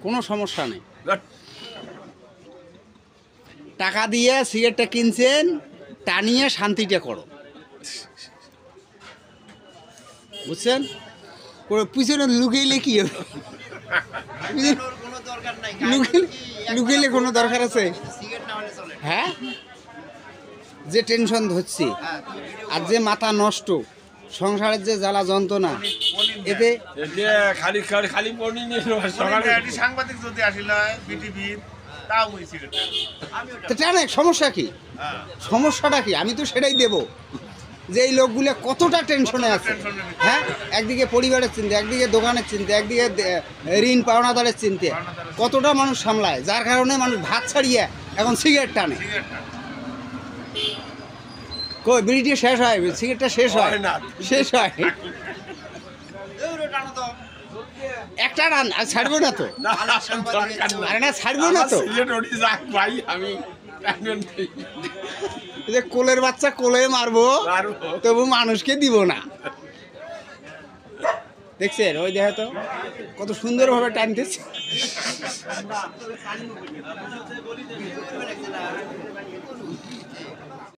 কোনো সমস্যা নেই। টাকা দিয়ে সিগারেটটা কিনছেন, টানিয়ে শান্তিটা করো, বুঝছেন? পিছনে লুকিয়ে কি হবে? লুকিয়ে কোনো দরকার আছে? হ্যাঁ, যে টেনশন ধরছি আর যে মাথা নষ্ট, সংসারের যে জ্বালা যন্ত্রণা, এতে খালি খালি সাংবাদিক যদি আসিল বিটিভির তাও ওই সিগারেট টানে, সমস্যা কি? সমস্যাটা কি? আমি তো সেটাই দেব, যে এই লোকগুলো কতটা টেনশনে আছে। হ্যাঁ, একদিকে পরিবারের চিন্তা, একদিকে দোকানের চিন্তা, একদিকে ঋণ পাওনাদারের চিন্তা, কতটা মানুষ সামলায়, যার কারণে মানুষ ভাত ছাড়িয়ে এখন সিগারেট টানে। কই বিড়িটি শেষ হয়, সিগারেটটা শেষ হয় না, শেষ হয় একটা রান আর ছাড়বো না তো, আরে না ছাড়বো না তো। আমি যে কোলের বাচ্চা কোলে মারবো, তবু মানুষকে দিব না। দেখছেন ওই দেখো তো কত সুন্দরভাবে টানতেছে।